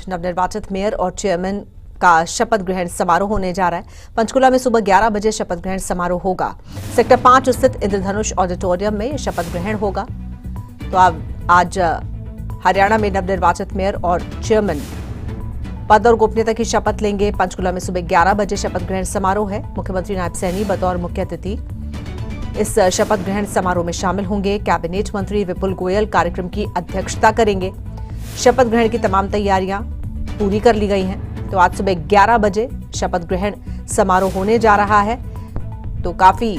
नवनिर्वाचित मेयर और चेयरमैन का शपथ ग्रहण समारोह होने जा रहा है। पंचकुला में सुबह 11 बजे शपथ ग्रहण समारोह होगा। सेक्टर 5 स्थित इंद्रधनुष ऑडिटोरियम में शपथ ग्रहण होगा। तो आज हरियाणा में नवनिर्वाचित मेयर और चेयरमैन पद और गोपनीयता की शपथ लेंगे। पंचकुला में सुबह 11 बजे शपथ ग्रहण समारोह है। मुख्यमंत्री नायब सैनी बतौर मुख्य अतिथि इस शपथ ग्रहण समारोह में शामिल होंगे। कैबिनेट मंत्री विपुल गोयल कार्यक्रम की अध्यक्षता करेंगे। शपथ ग्रहण की तमाम तैयारियां पूरी कर ली गई हैं। तो आज सुबह 11 बजे शपथ ग्रहण समारोह होने जा रहा है। तो काफी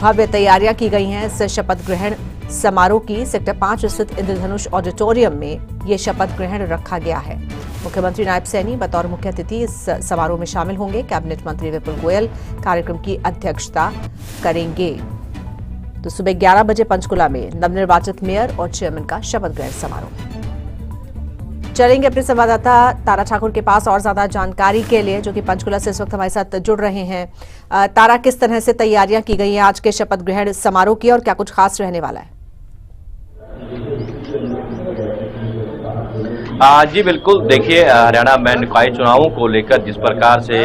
भव्य तैयारियां की गई हैं इस शपथ ग्रहण समारोह की। सेक्टर 5 स्थित इंद्रधनुष ऑडिटोरियम में ये शपथ ग्रहण रखा गया है। मुख्यमंत्री नायब सैनी बतौर मुख्य अतिथि इस समारोह में शामिल होंगे। कैबिनेट मंत्री विपुल गोयल कार्यक्रम की अध्यक्षता करेंगे। तो सुबह 11 बजे पंचकुला में नवनिर्वाचित मेयर और चेयरमैन का शपथ ग्रहण समारोह। चलेंगे अपने संवाददाता तारा ठाकुर के पास और ज्यादा जानकारी के लिए, जो कि पंचकुला से इस वक्त हमारे साथ जुड़ रहे हैं। तारा, किस तरह से तैयारियां की गई हैं आज के शपथ ग्रहण समारोह की और क्या कुछ खास रहने वाला है? जी बिल्कुल, देखिए हरियाणा में निकाय चुनावों को लेकर जिस प्रकार से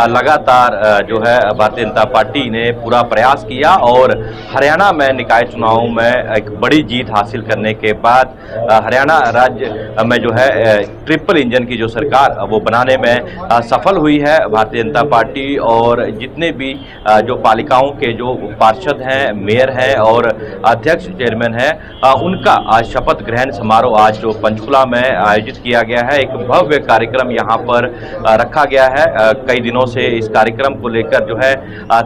लगातार जो है भारतीय जनता पार्टी ने पूरा प्रयास किया और हरियाणा में निकाय चुनावों में एक बड़ी जीत हासिल करने के बाद हरियाणा राज्य में जो है ट्रिपल इंजन की जो सरकार वो बनाने में सफल हुई है भारतीय जनता पार्टी। और जितने भी जो पालिकाओं के जो पार्षद हैं, मेयर हैं और अध्यक्ष चेयरमैन हैं, उनका आज शपथ ग्रहण समारोह आज जो पंचकुला में आयोजित किया गया है। एक भव्य कार्यक्रम यहाँ पर रखा गया है। कई दिनों से इस कार्यक्रम को लेकर जो है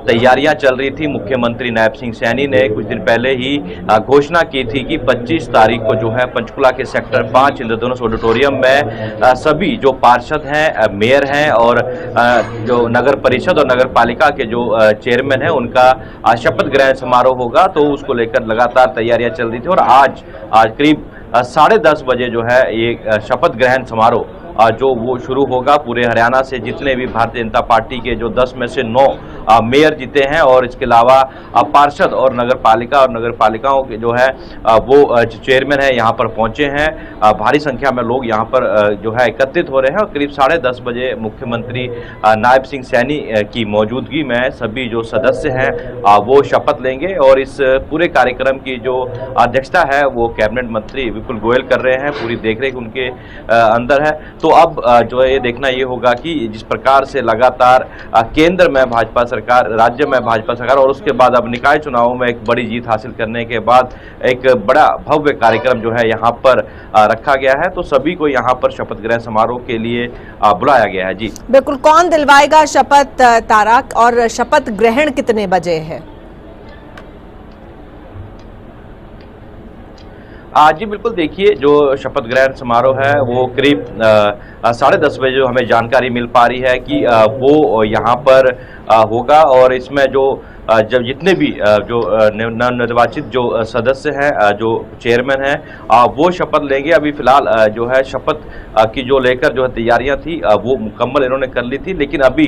तैयारियां चल रही थी। मुख्यमंत्री नायब सिंह सैनी ने कुछ दिन पहले ही घोषणा की थी कि 25 तारीख को जो है पंचकुला के सेक्टर 5 इंद्रधनुष ऑडिटोरियम में सभी जो पार्षद हैं, मेयर हैं और जो नगर परिषद और नगर पालिका के जो चेयरमैन हैं, उनका शपथ ग्रहण समारोह होगा। तो उसको लेकर लगातार तैयारियां चल रही थी और आज करीब 10:30 बजे जो है ये शपथ ग्रहण समारोह जो वो शुरू होगा। पूरे हरियाणा से जितने भी भारतीय जनता पार्टी के जो 10 में से 9 मेयर जीते हैं और इसके अलावा पार्षद और नगर पालिका और नगर पालिकाओं के जो है वो चेयरमैन है यहाँ पर पहुंचे हैं। भारी संख्या में लोग यहाँ पर जो है एकत्रित हो रहे हैं और करीब 10:30 बजे मुख्यमंत्री नायब सिंह सैनी की मौजूदगी में सभी जो सदस्य हैं वो शपथ लेंगे। और इस पूरे कार्यक्रम की जो अध्यक्षता है वो कैबिनेट मंत्री विपुल गोयल कर रहे हैं। पूरी देखरेख उनके अंदर है। तो अब जो है ये देखना ये होगा कि जिस प्रकार से लगातार केंद्र में भाजपा सरकार, राज्य में भाजपा सरकार और उसके बाद अब निकाय चुनावों में एक बड़ी जीत हासिल करने के बाद एक बड़ा भव्य कार्यक्रम जो है यहाँ पर रखा गया है। तो सभी को यहाँ पर शपथ ग्रहण समारोह के लिए बुलाया गया है। जी बिल्कुल, कौन दिलवाएगा शपथ तारा, और शपथ ग्रहण कितने बजे है? जी बिल्कुल, देखिए जो शपथ ग्रहण समारोह है वो करीब 10:30 बजे जो हमें जानकारी मिल पा रही है कि वो यहाँ पर होगा। और इसमें जो जब जितने भी जो नवनिर्वाचित जो सदस्य हैं, जो चेयरमैन हैं, वो शपथ लेंगे। अभी फिलहाल जो है शपथ की जो लेकर जो है तैयारियां थी वो मुकम्मल इन्होंने कर ली थी, लेकिन अभी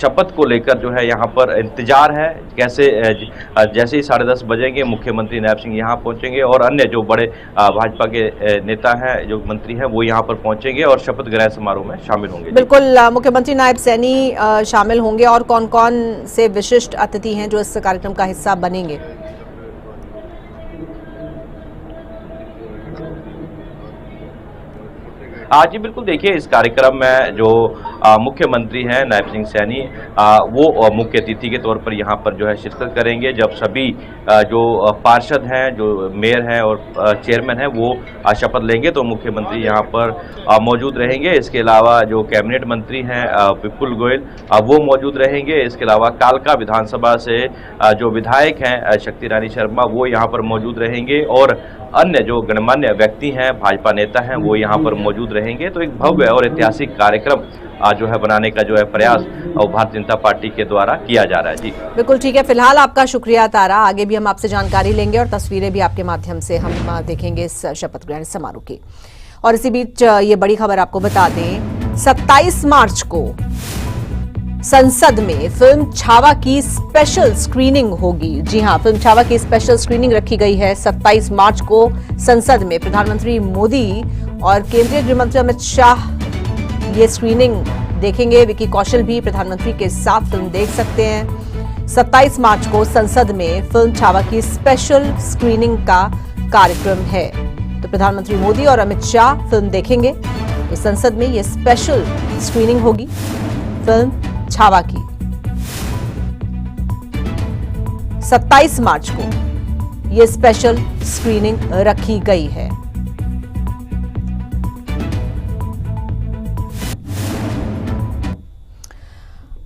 शपथ को लेकर जो है यहाँ पर इंतजार है। कैसे जैसे ही 10:30 बजेंगे मुख्यमंत्री नायब सिंह यहाँ पहुँचेंगे और अन्य जो बड़े भाजपा के नेता हैं, जो मंत्री हैं, वो यहाँ पर पहुँचेंगे और शपथ ग्रहण समारोह में शामिल होंगे। बिल्कुल, मुख्यमंत्री नायब सैनी शामिल होंगे और कौन कौन से विशिष्ट अतिथि हैं जो इस कार्यक्रम का हिस्सा बनेंगे? जी बिल्कुल, देखिए इस कार्यक्रम में जो मुख्यमंत्री हैं नायब सिंह सैनी वो मुख्य अतिथि के तौर पर यहाँ पर जो है शिरकत करेंगे। जब सभी जो पार्षद हैं, जो मेयर हैं और चेयरमैन हैं वो शपथ लेंगे तो मुख्यमंत्री यहाँ पर मौजूद रहेंगे। इसके अलावा जो कैबिनेट मंत्री हैं विपुल गोयल वो मौजूद रहेंगे। इसके अलावा कालका विधानसभा से जो विधायक हैं शक्ति रानी शर्मा वो यहाँ पर मौजूद रहेंगे और अन्य जो गणमान्य व्यक्ति हैं, भाजपा नेता हैं, वो यहाँ पर मौजूद रहेंगे। तो एक भव्य और ऐतिहासिक कार्यक्रम जो है बनाने का जो है प्रयास भारतीय जनता पार्टी के द्वारा किया जा रहा है। जी बिल्कुल, ठीक है। फिलहाल आपका शुक्रिया तारा। आगे भी हम आपसे जानकारी लेंगे और तस्वीरें भी आपके माध्यम से हम देखेंगे इस शपथ ग्रहण समारोह की। और इसी बीच ये बड़ी खबर आपको बता दें, 27 मार्च को संसद में फिल्म छावा की स्पेशल स्क्रीनिंग होगी। जी हां, फिल्म छावा की स्पेशल स्क्रीनिंग रखी गई है 27 मार्च को संसद में। प्रधानमंत्री मोदी और केंद्रीय गृह मंत्री अमित शाह ये स्क्रीनिंग देखेंगे। विकी कौशल भी प्रधानमंत्री के साथ फिल्म देख सकते हैं। 27 मार्च को संसद में फिल्म छावा की स्पेशल स्क्रीनिंग का कार्यक्रम है। तो प्रधानमंत्री मोदी और अमित शाह फिल्म देखेंगे। तो संसद में ये स्पेशल स्क्रीनिंग होगी फिल्म छावा की। 27 मार्च को ये स्पेशल स्क्रीनिंग रखी गई है।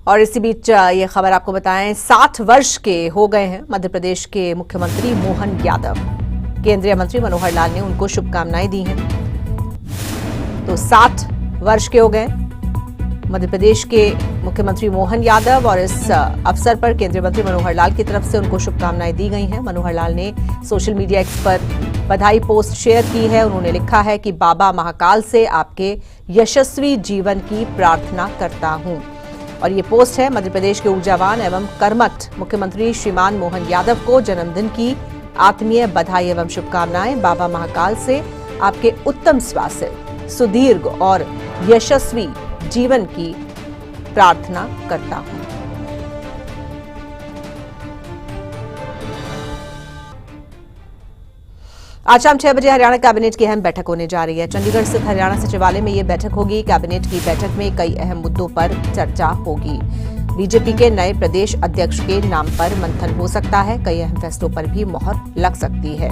और इसी बीच ये खबर आपको बताएं, 60 वर्ष के हो गए हैं मध्य प्रदेश के मुख्यमंत्री मोहन यादव। केंद्रीय मंत्री मनोहर लाल ने उनको शुभकामनाएं दी हैं। तो 60 वर्ष के हो गए मध्य प्रदेश के मुख्यमंत्री मोहन यादव और इस अवसर पर केंद्रीय मंत्री मनोहर लाल की तरफ से उनको शुभकामनाएं दी गई हैं। मनोहर लाल ने सोशल मीडिया एक्स पर बधाई पोस्ट शेयर की है। उन्होंने लिखा है कि बाबा महाकाल से आपके यशस्वी जीवन की प्रार्थना करता हूं। और ये पोस्ट है मध्य प्रदेश के ऊर्जावान एवं कर्मठ मुख्यमंत्री श्रीमान मोहन यादव को जन्मदिन की आत्मीय बधाई एवं शुभकामनाएं। बाबा महाकाल से आपके उत्तम स्वास्थ्य, सुदीर्घ और यशस्वी जीवन की प्रार्थना करता हूं। आज शाम 6 बजे हरियाणा कैबिनेट की अहम बैठक होने जा रही है। चंडीगढ़ स्थित हरियाणा सचिवालय में यह बैठक होगी। कैबिनेट की बैठक में कई अहम मुद्दों पर चर्चा होगी। बीजेपी के नए प्रदेश अध्यक्ष के नाम पर मंथन हो सकता है। कई अहम फैसलों पर भी मोहर लग सकती है।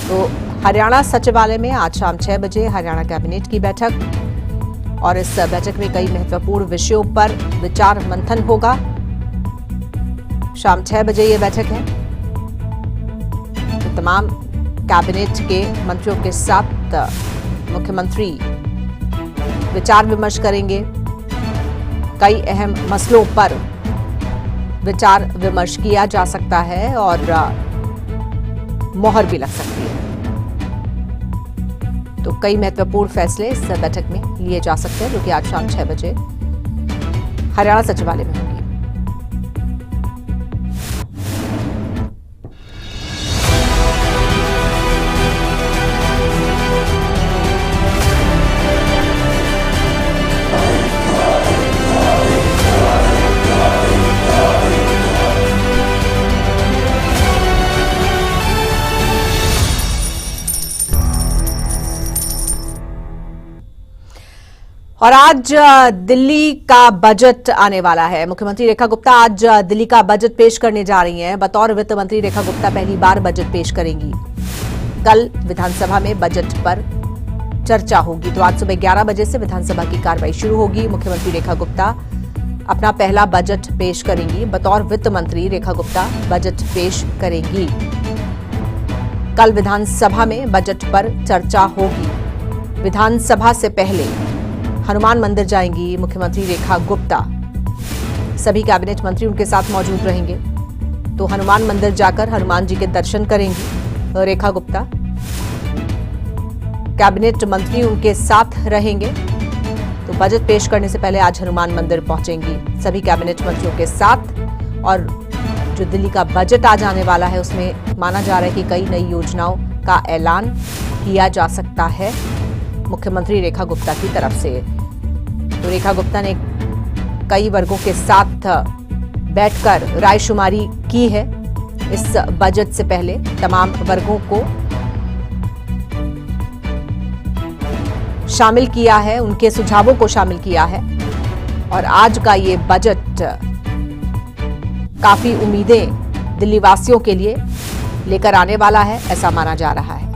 तो हरियाणा सचिवालय में आज शाम 6 बजे हरियाणा कैबिनेट की बैठक और इस बैठक में कई महत्वपूर्ण विषयों पर विचार मंथन होगा। शाम 6 बजे ये बैठक है। तो तमाम कैबिनेट के मंत्रियों के साथ मुख्यमंत्री विचार विमर्श करेंगे। कई अहम मसलों पर विचार विमर्श किया जा सकता है और मोहर भी लग सकती है। तो कई महत्वपूर्ण फैसले इस बैठक में लिए जा सकते हैं, जो कि आज शाम 6 बजे हरियाणा सचिवालय में होंगी। और आज दिल्ली का बजट आने वाला है। मुख्यमंत्री रेखा गुप्ता आज दिल्ली का बजट पेश करने जा रही हैं। बतौर वित्त मंत्री रेखा गुप्ता पहली बार बजट पेश करेंगी। कल विधानसभा में बजट पर चर्चा होगी। तो आज सुबह 11 बजे से विधानसभा की कार्रवाई शुरू होगी। मुख्यमंत्री रेखा गुप्ता अपना पहला बजट पेश करेंगी। बतौर वित्त मंत्री रेखा गुप्ता बजट पेश करेंगी। कल विधानसभा में बजट पर चर्चा होगी। विधानसभा से पहले हनुमान मंदिर जाएंगी मुख्यमंत्री रेखा गुप्ता। सभी कैबिनेट मंत्री उनके साथ मौजूद रहेंगे। तो हनुमान मंदिर जाकर हनुमान जी के दर्शन करेंगी रेखा गुप्ता। कैबिनेट मंत्री उनके साथ रहेंगे। तो बजट पेश करने से पहले आज हनुमान मंदिर पहुंचेंगी सभी कैबिनेट मंत्रियों के साथ। और जो दिल्ली का बजट आज आने वाला है, उसमें माना जा रहा है कि कई नई योजनाओं का ऐलान किया जा सकता है मुख्यमंत्री रेखा गुप्ता की तरफ से। तो रेखा गुप्ता ने कई वर्गों के साथ बैठकर रायशुमारी की है। इस बजट से पहले तमाम वर्गों को शामिल किया है, उनके सुझावों को शामिल किया है। और आज का ये बजट काफी उम्मीदें दिल्ली वासियों के लिए लेकर आने वाला है, ऐसा माना जा रहा है।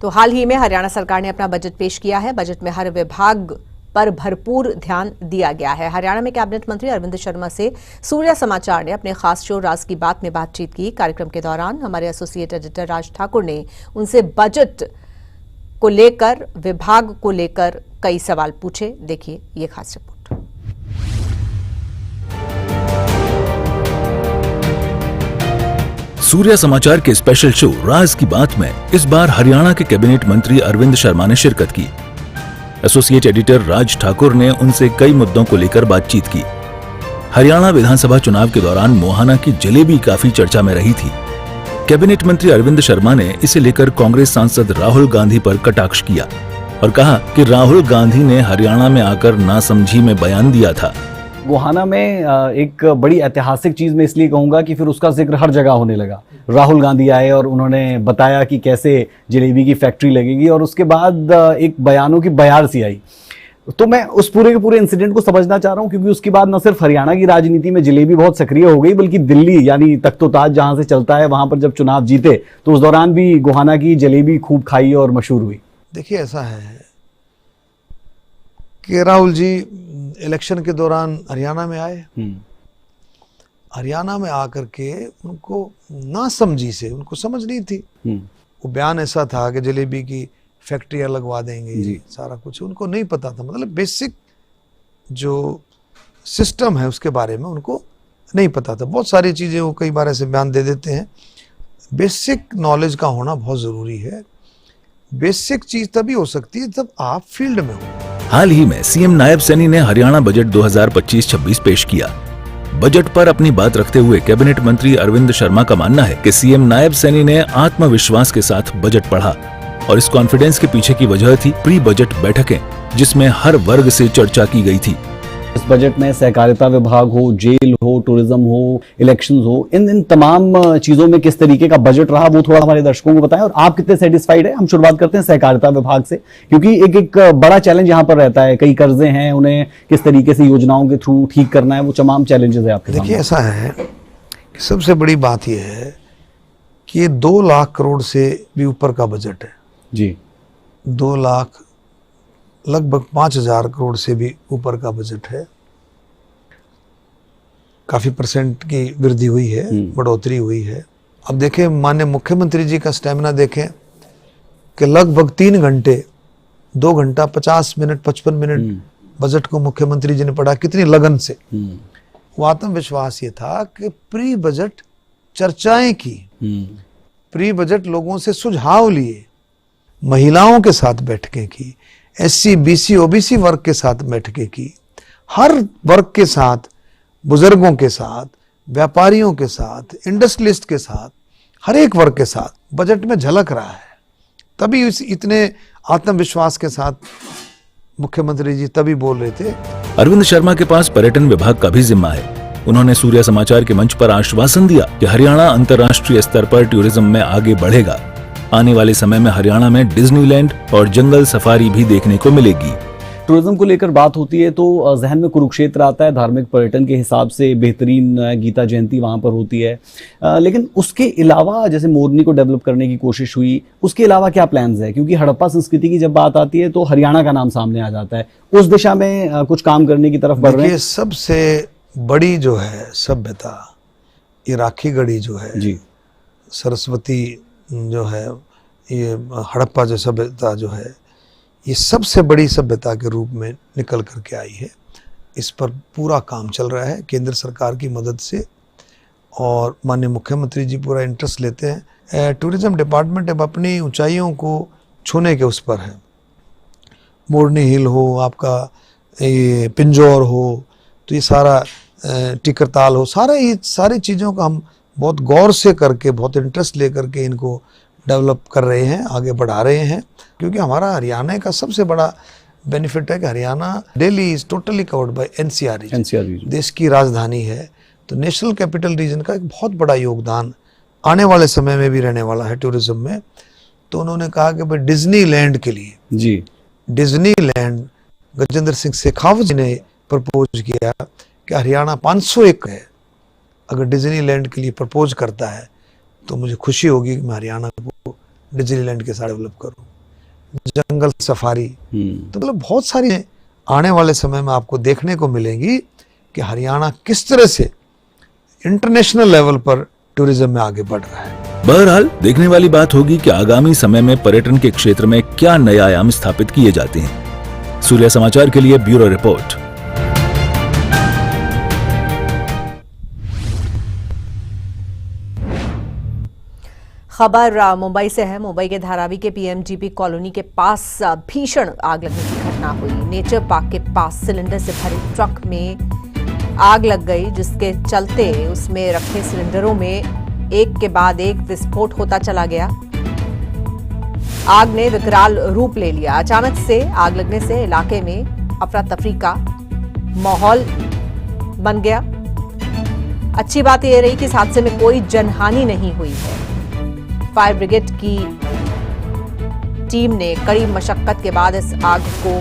तो हाल ही में हरियाणा सरकार ने अपना बजट पेश किया है। बजट में हर विभाग पर भरपूर ध्यान दिया गया है। हरियाणा में कैबिनेट मंत्री अरविंद शर्मा से सूर्य समाचार ने अपने खास शो राज की बात में बातचीत की। कार्यक्रम के दौरान हमारे एसोसिएट एडिटर राज ठाकुर ने उनसे बजट को लेकर, विभाग को लेकर कई सवाल पूछे। देखिए ये खास रिपोर्ट। सूर्य समाचार के स्पेशल शो राज की बात में इस बार हरियाणा के कैबिनेट मंत्री अरविंद शर्मा ने शिरकत की। एसोसिएट एडिटर राज ठाकुर ने उनसे कई मुद्दों को लेकर बातचीत की। हरियाणा विधानसभा चुनाव के दौरान मोहाना की जलेबी काफी चर्चा में रही थी। कैबिनेट मंत्री अरविंद शर्मा ने इसे लेकर कांग्रेस सांसद राहुल गांधी पर कटाक्ष किया और कहा कि राहुल गांधी ने हरियाणा में आकर नासमझी में बयान दिया था। गोहाना में एक बड़ी ऐतिहासिक चीज मैं इसलिए कहूंगा कि फिर उसका जिक्र हर जगह होने लगा। राहुल गांधी आए और उन्होंने बताया कि कैसे जलेबी की फैक्ट्री लगेगी और उसके बाद एक बयानों की बयार सी आई। तो मैं उस पूरे के पूरे इंसिडेंट को समझना चाह रहा हूं, क्योंकि उसके बाद न सिर्फ हरियाणा की राजनीति में जलेबी बहुत सक्रिय हो गई, बल्कि दिल्ली यानी तख्तोताज जहां से चलता है वहां पर जब चुनाव जीते तो उस दौरान भी गोहाना की जलेबी खूब खाई और मशहूर हुई। देखिए, ऐसा है कि राहुल जी इलेक्शन के दौरान हरियाणा में आए। हरियाणा में आकर के उनको नासमझी से, उनको समझ नहीं थी। वो बयान ऐसा था कि जलेबी की फैक्ट्रियां लगवा देंगे, सारा कुछ उनको नहीं पता था। मतलब बेसिक जो सिस्टम है उसके बारे में उनको नहीं पता था। बहुत सारी चीजें वो कई बार ऐसे बयान दे देते हैं। बेसिक नॉलेज का होना बहुत जरूरी है। बेसिक चीज तभी हो सकती है जब आप फील्ड में हो। हाल ही में सीएम नायब सैनी ने हरियाणा बजट 2025-26 पेश किया। बजट पर अपनी बात रखते हुए कैबिनेट मंत्री अरविंद शर्मा का मानना है कि सीएम नायब सैनी ने आत्मविश्वास के साथ बजट पढ़ा और इस कॉन्फिडेंस के पीछे की वजह थी प्री बजट बैठकें, जिसमें हर वर्ग से चर्चा की गई थी। इस बजट में सहकारिता विभाग हो, जेल हो, टूरिज्म हो, इलेक्शंस हो, इन तमाम चीजों में किस तरीके का बजट रहा वो थोड़ा हमारे दर्शकों को बताएं और आप कितने सेटिस्फाइड हैं। हम शुरुआत करते हैं सहकारिता विभाग से, क्योंकि एक बड़ा चैलेंज यहाँ पर रहता है। कई कर्जे हैं, उन्हें किस तरीके से योजनाओं के थ्रू ठीक करना है, वो तमाम चैलेंजेस है आपके सामने। देखिए, ऐसा है कि सबसे बड़ी बात यह है कि ये 2 लाख करोड़ से भी ऊपर का बजट है जी। 2 लाख लगभग 5,000 करोड़ से भी ऊपर का बजट है। काफी परसेंट की वृद्धि हुई है, बढ़ोतरी हुई है। अब देखें, माननीय मुख्यमंत्री जी का स्टेमिना देखें कि लगभग 3 घंटे, 2 घंटा 50 मिनट 55 मिनट बजट को मुख्यमंत्री जी ने पढ़ा, कितनी लगन से। वो आत्मविश्वास ये था कि प्री बजट चर्चाएं की, प्री बजट लोगों से सुझाव लिए, महिलाओं के साथ बैठकें की, SC, BC, OBC वर्ग के साथ बैठकें की, हर वर्ग के साथ, बुजुर्गों के साथ, व्यापारियों के साथ, इंडस्ट्रियलिस्ट के साथ, हर एक वर्ग के साथ बजट में झलक रहा है। तभी इतने आत्मविश्वास के साथ मुख्यमंत्री जी तभी बोल रहे थे। अरविंद शर्मा के पास पर्यटन विभाग का भी जिम्मा है। उन्होंने सूर्य समाचार के मंच पर आश्वासन दिया कि हरियाणा अंतर्राष्ट्रीय स्तर पर टूरिज्म में आगे बढ़ेगा। आने वाले समय में हरियाणा में डिज्नीलैंड और जंगल सफारी भी देखने को मिलेगी। टूरिज्म को लेकर बात होती है तो जहन में कुरुक्षेत्र आता है। धार्मिक पर्यटन के हिसाब से बेहतरीन गीता जयंती वहाँ पर होती है, लेकिन उसके अलावा जैसे मोरनी को डेवलप करने की कोशिश हुई, उसके अलावा क्या प्लान्स है? क्योंकि हड़प्पा संस्कृति की जब बात आती है तो हरियाणा का नाम सामने आ जाता है। उस दिशा में कुछ काम करने की तरफ बढ़ रहे हैं। सबसे बड़ी जो है सभ्यता, ये राखी गढ़ी जो है जी, सरस्वती जो है, ये हड़प्पा जो सभ्यता जो है, ये सबसे बड़ी सभ्यता के रूप में निकल करके आई है। इस पर पूरा काम चल रहा है केंद्र सरकार की मदद से और माननीय मुख्यमंत्री जी पूरा इंटरेस्ट लेते हैं। टूरिज्म डिपार्टमेंट अब अपनी ऊंचाइयों को छूने के उस पर है। मोरनी हिल हो, आपका ये पिंजौर हो, तो ये सारा टिकरताल हो, ये सारी चीज़ों का हम बहुत गौर से करके, बहुत इंटरेस्ट लेकर के इनको डेवलप कर रहे हैं, आगे बढ़ा रहे हैं। क्योंकि हमारा हरियाणा का सबसे बड़ा बेनिफिट है कि Haryana Delhi is totally covered by NCR region, देश की राजधानी है। तो नेशनल कैपिटल रीजन का एक बहुत बड़ा योगदान आने वाले समय में भी रहने वाला है टूरिज्म में। तो उन्होंने कहा कि भाई डिज्नीलैंड के लिए जी, डिज्नीलैंड गजेंद्र सिंह शेखावत जी ने प्रपोज किया कि हरियाणा 501 है, अगर डिज्नीलैंड के लिए प्रपोज करता है तो मुझे खुशी होगी कि मैं हरियाणा को डिज्नीलैंड के साथ डेवलप करूं। जंगल सफारी, तो मतलब बहुत सारी आने वाले समय में आपको देखने को मिलेंगी कि हरियाणा किस तरह से इंटरनेशनल लेवल पर टूरिज्म में आगे बढ़ रहा है। बहरहाल देखने वाली बात होगी कि आगामी समय में पर्यटन के क्षेत्र में क्या नए आयाम स्थापित किए जाते हैं। सूर्य समाचार के लिए ब्यूरो रिपोर्ट। खबर मुंबई से है। मुंबई के धारावी के PMGP कॉलोनी के पास भीषण आग लगने की घटना हुई। नेचर पार्क के पास सिलेंडर से भरे ट्रक में आग लग गई, जिसके चलते उसमें रखे सिलेंडरों में एक के बाद एक विस्फोट होता चला गया। आग ने विकराल रूप ले लिया। अचानक से आग लगने से इलाके में अफरा तफरी का माहौल बन गया। अच्छी बात यह रही कि इस हादसे में कोई जनहानि नहीं हुई है। फायर ब्रिगेड की टीम ने कड़ी मशक्कत के बाद इस आग को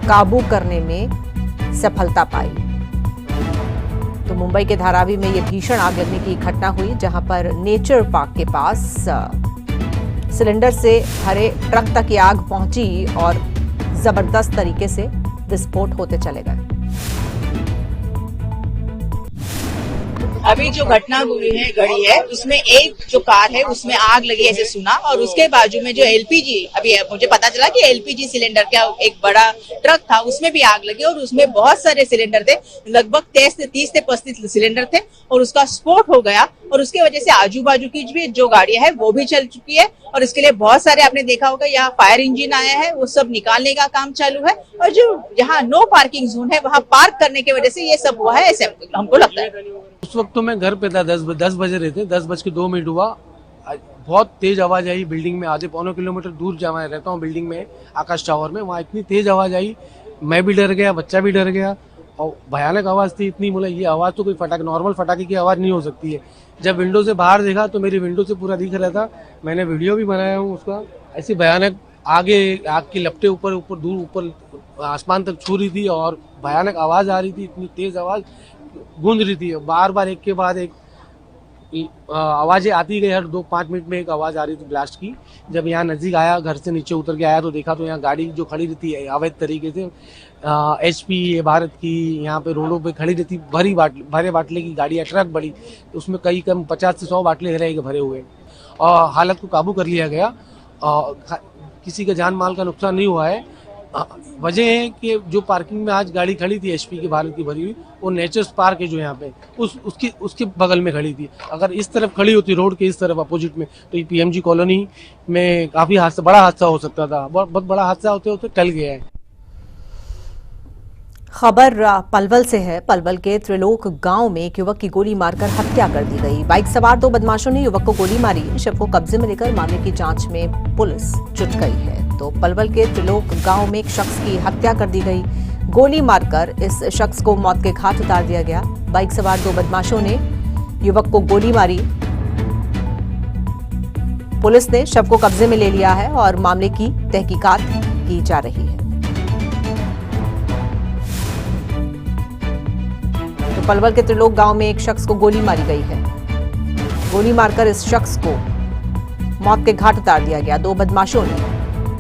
काबू करने में सफलता पाई। तो मुंबई के धारावी में यह भीषण आग लगने की घटना हुई, जहां पर नेचर पार्क के पास सिलेंडर से भरे ट्रक तक ये आग पहुंची और जबरदस्त तरीके से विस्फोट होते चले गए। अभी जो घटना हुई है घड़ी है, उसमें एक जो कार है उसमें आग लगी ऐसे सुना, और उसके बाजू में जो एलपीजी, अभी मुझे पता चला कि एलपीजी सिलेंडर का एक बड़ा ट्रक था, उसमें भी आग लगी और उसमें बहुत सारे सिलेंडर थे, लगभग 30 से 35 सिलेंडर थे और उसका स्फोट हो गया। और उसके वजह से आजू बाजू की भी जो गाड़ियां है वो भी चल चुकी है और इसके लिए बहुत सारे आपने देखा होगा यहाँ फायर इंजन आया है, वो सब निकालने का काम चालू है। और जो यहाँ नो पार्किंग जोन है वहाँ पार्क करने की वजह से ये सब हुआ है, ऐसे हमको लगता है। उस वक्त तो मैं घर पे था, 10 बजे रहे थे, 10:02 हुआ। बहुत तेज आवाज आई बिल्डिंग में, आधे पौने किलोमीटर दूर जहाँ मैं रहता हूँ बिल्डिंग में, आकाश टावर में, वहाँ इतनी तेज आवाज आई, मैं भी डर गया, बच्चा भी डर गया और भयानक आवाज थी इतनी। बोला ये आवाज तो कोई नॉर्मल फटाके की आवाज नहीं हो सकती है। जब विंडो से बाहर देखा तो मेरी विंडो से पूरा दिख रहा था, मैंने वीडियो भी बनाया हूँ उसका। ऐसी भयानक आगे आग की लपटें ऊपर आसमान तक छू रही थी और भयानक आवाज आ रही थी, इतनी तेज आवाज गूंज रही थी, बार बार एक के बाद एक आवाजें आती गई। हर 2-5 मिनट में एक आवाज आ रही थी ब्लास्ट की। जब यहाँ नजदीक आया, घर से नीचे उतर के आया तो देखा तो यहाँ गाड़ी जो खड़ी रहती है अवैध तरीके से, HP भारत की यहाँ पे रोडों पे खड़ी रहती भरे बाटले की गाड़ियाँ, ट्रक बड़ी, उसमें कई कम 50 से 100 बाटले रहेंगे भरे हुए और हालत को काबू कर लिया गया। किसी का जान माल का नुकसान नहीं हुआ है। वजह है कि जो पार्किंग में आज गाड़ी खड़ी थी HP की भारत की भरी हुई, वो नेचर्स पार्क है जो यहाँ पे उसके बगल में खड़ी थी। अगर इस तरफ खड़ी होती रोड के इस तरफ अपोजिट में तो ये PMG कॉलोनी में काफी बड़ा हादसा हो सकता था। बहुत बड़ा हादसा होते होते टल गया है। खबर पलवल से है। पलवल के त्रिलोक गांव में एक युवक की गोली मारकर हत्या कर दी गई। बाइक सवार 2 बदमाशों ने युवक को गोली मारी। शव को कब्जे में लेकर मामले की जांच में पुलिस जुट गई है। तो पलवल के त्रिलोक गांव में एक शख्स की हत्या कर दी गई। गोली मारकर इस शख्स को मौत के घाट उतार दिया गया। बाइक सवार 2 बदमाशों ने युवक को गोली मारी। पुलिस ने शव को कब्जे में ले लिया है और मामले की तहकीकात की जा रही है। पलवल के त्रिलोक गांव में एक शख्स को गोली मारी गई है। गोली मारकर इस शख्स को मौत के घाट उतार दिया गया। 2 बदमाशों ने,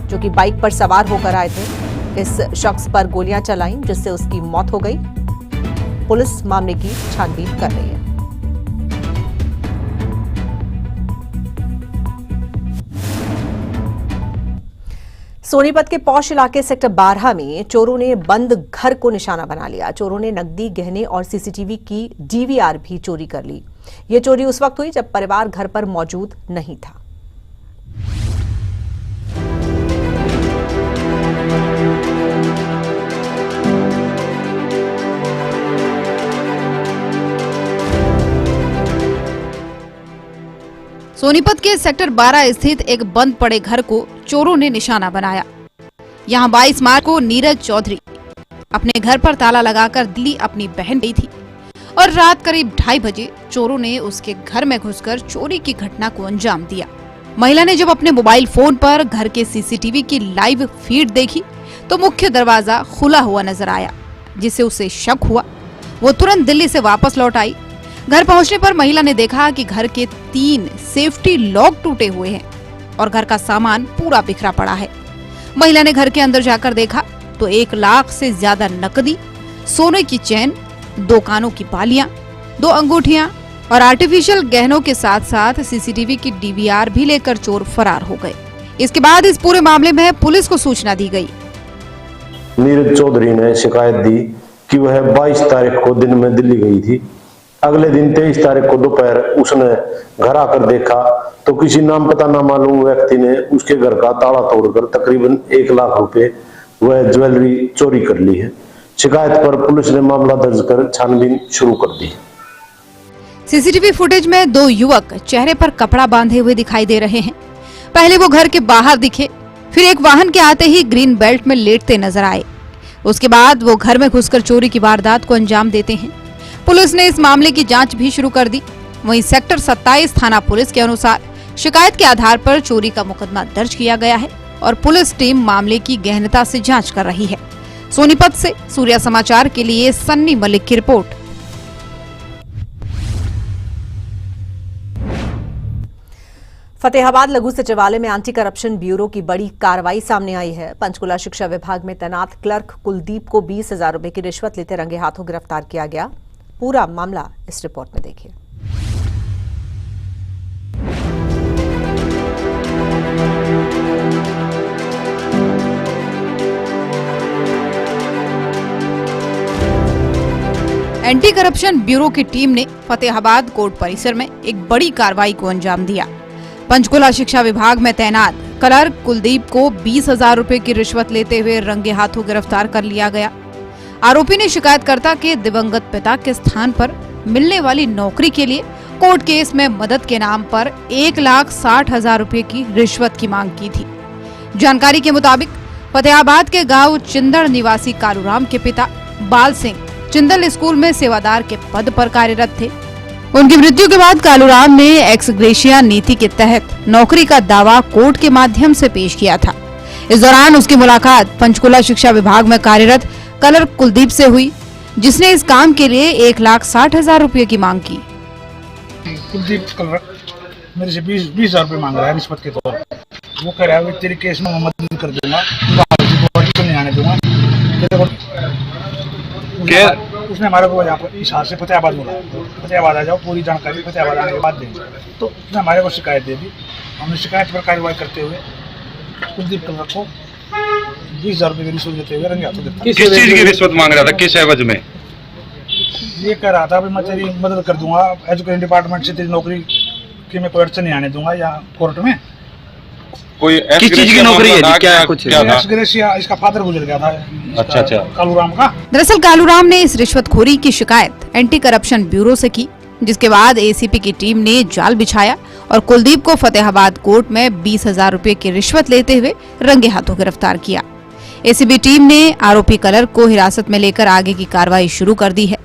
जो कि बाइक पर सवार होकर आए थे, इस शख्स पर गोलियां चलाईं, जिससे उसकी मौत हो गई। पुलिस मामले की छानबीन कर रही है। सोनीपत के पौष इलाके सेक्टर 12 में चोरों ने बंद घर को निशाना बना लिया। चोरों ने नकदी, गहने और CCTV की DVR भी चोरी कर ली। ये चोरी उस वक्त हुई जब परिवार घर पर मौजूद नहीं था। सोनीपत के सेक्टर 12 स्थित एक बंद पड़े घर को चोरों ने निशाना बनाया। यहां 22 मार्च को नीरज चौधरी अपने घर पर ताला लगाकर दिल्ली अपनी बहन गई थी और रात करीब 2:30 बजे चोरों ने उसके घर में घुसकर चोरी की घटना को अंजाम दिया। महिला ने जब अपने मोबाइल फोन पर घर के CCTV की लाइव फीड देखी तो मुख्य दरवाजा खुला हुआ नजर आया, जिससे उसे शक हुआ। वो तुरंत दिल्ली से वापस लौट आई। घर पहुंचने पर महिला ने देखा कि घर के 3 सेफ्टी लॉक टूटे हुए हैं और घर का सामान पूरा बिखरा पड़ा है। महिला ने घर के अंदर जाकर देखा तो 1 लाख से ज्यादा नकदी, सोने की चेन, 2 कानों की बालियां, 2 अंगूठियां और आर्टिफिशियल गहनों के साथ साथ CCTV की DVR भी लेकर चोर फरार हो गए। इसके बाद इस पूरे मामले में पुलिस को सूचना दी गई। नीरज चौधरी ने शिकायत दी कि वह 22 तारीख को दिन में दिल्ली गई थी। अगले दिन 23 तारीख को दोपहर उसने घर आकर देखा तो किसी नाम पता ना मालूम व्यक्ति ने उसके घर का ताला तोड़कर तकरीबन 1 लाख रुपए वह ज्वेलरी चोरी कर ली है। शिकायत पर पुलिस ने मामला दर्ज कर छानबीन शुरू कर दी। सीसीटीवी फुटेज में दो युवक चेहरे पर कपड़ा बांधे हुए दिखाई दे रहे हैं। पहले वो घर के बाहर दिखे, फिर एक वाहन के आते ही ग्रीन बेल्ट में लेटते नजर आए। उसके बाद वो घर में घुसकर चोरी की वारदात को अंजाम देते हैं। पुलिस ने इस मामले की जांच भी शुरू कर दी। वहीं सेक्टर 27 थाना पुलिस के अनुसार शिकायत के आधार पर चोरी का मुकदमा दर्ज किया गया है और पुलिस टीम मामले की गहनता से जांच कर रही है। सोनीपत से सूर्या समाचार के लिए सन्नी मलिक की रिपोर्ट। फतेहाबाद लघु सचिवालय में एंटी करप्शन ब्यूरो की बड़ी कार्रवाई सामने आई है। पंचकुला शिक्षा विभाग में तैनात क्लर्क कुलदीप को 20,000 रुपए की रिश्वत लेते रंगे हाथों गिरफ्तार किया गया। पूरा मामला इस रिपोर्ट में देखिए। एंटी करप्शन ब्यूरो की टीम ने फतेहाबाद कोर्ट परिसर में एक बड़ी कार्रवाई को अंजाम दिया। पंचकुला शिक्षा विभाग में तैनात क्लर्क कुलदीप को 20,000 रुपए की रिश्वत लेते हुए रंगे हाथों गिरफ्तार कर लिया गया। आरोपी ने शिकायतकर्ता के दिवंगत पिता के स्थान पर मिलने वाली नौकरी के लिए कोर्ट केस में मदद के नाम पर 1,60,000 रुपए की रिश्वत की मांग की थी। जानकारी के मुताबिक फतेहाबाद के गांव चिंदड़ निवासी कालूराम के पिता बाल सिंह चिंदल स्कूल में सेवादार के पद पर कार्यरत थे। उनकी मृत्यु के बाद कालूराम ने एक्स ग्रेशिया नीति के तहत नौकरी का दावा कोर्ट के माध्यम से पेश किया था। इस दौरान उसकी मुलाकात पंचकुला शिक्षा विभाग में कार्यरत क्लर्क कुलदीप से हुई, जिसने इस काम के लिए 1,60,000 रुपए की मांग की। कुलदीप क्लर्क मेरे से 20,000 रुपए मांग रहा है रिश्वत के तौर पर। वो कह रहा है तेरे केस में मैं मदद कर दूंगा, तो नहीं आने दूंगा। उसने हमारे को यहाँ पर इस हाथ से फतेहाबाद बोला, फतेहाबाद आ जाओ, पूरी जानकारी फतेहाबाद आने के बाद देंगे। तो उसने हमारे को शिकायत दे दी। हमने शिकायत पर कार्रवाई करते हुए कुलदीप क्लर्क को 20,000 रुपए की रिश्वत देते हुए रंगे हाथों गिरफ्तार। किस चीज की रिश्वत मांग रहा था, किस एवज में? ये कह रहा था मैं तेरी मदद कर दूंगा, एजुकेशन डिपार्टमेंट से तेरी नौकरी की मैं कोई अड़चन नहीं आने दूंगा या कोर्ट में। कोई किस चीज की नौकरी है? क्या कुछ इसका फादर गुजर गया था। अच्छा कालूराम का। दरअसल कालूराम ने इस रिश्वतखोरी की शिकायत एंटी करप्शन ब्यूरो से की, जिसके बाद एसीपी की टीम ने जाल बिछाया और कुलदीप को फतेहाबाद कोर्ट में 20,000 रुपए की रिश्वत लेते हुए रंगे हाथों गिरफ्तार किया। एसीबी टीम ने आरोपी क्लर्क को हिरासत में लेकर आगे की कार्रवाई शुरू कर दी है।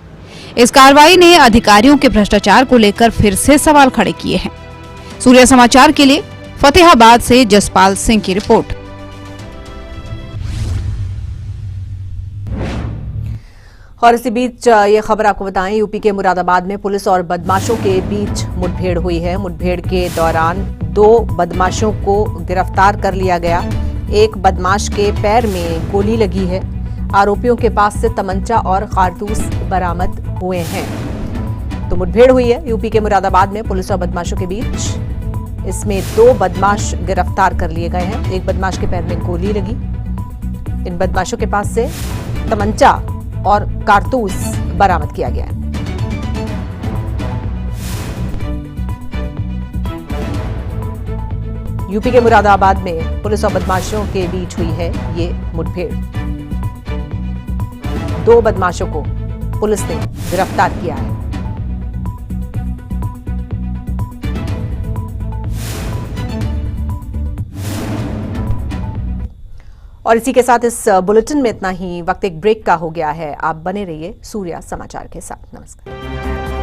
इस कार्रवाई ने अधिकारियों के भ्रष्टाचार को लेकर फिर से सवाल खड़े किए हैं। सूर्या समाचार के लिए फतेहाबाद से जसपाल सिंह की रिपोर्ट। और इसी बीच ये खबर आपको बताएं, यूपी के मुरादाबाद में पुलिस और बदमाशों के बीच मुठभेड़ हुई है। मुठभेड़ के दौरान 2 बदमाशों को गिरफ्तार कर लिया गया। एक बदमाश के पैर में गोली लगी है। आरोपियों के पास से तमंचा और कारतूस बरामद हुए हैं। तो मुठभेड़ हुई है यूपी के मुरादाबाद में पुलिस और बदमाशों के बीच। इसमें 2 बदमाश गिरफ्तार कर लिए गए हैं। एक बदमाश के पैर में गोली लगी। इन बदमाशों के पास से तमंचा और कारतूस बरामद किया गया है। यूपी के मुरादाबाद में पुलिस और बदमाशों के बीच हुई है ये मुठभेड़। 2 बदमाशों को पुलिस ने गिरफ्तार किया है। और इसी के साथ इस बुलेटिन में इतना ही। वक्त एक ब्रेक का हो गया है। आप बने रहिए सूर्या समाचार के साथ। नमस्कार।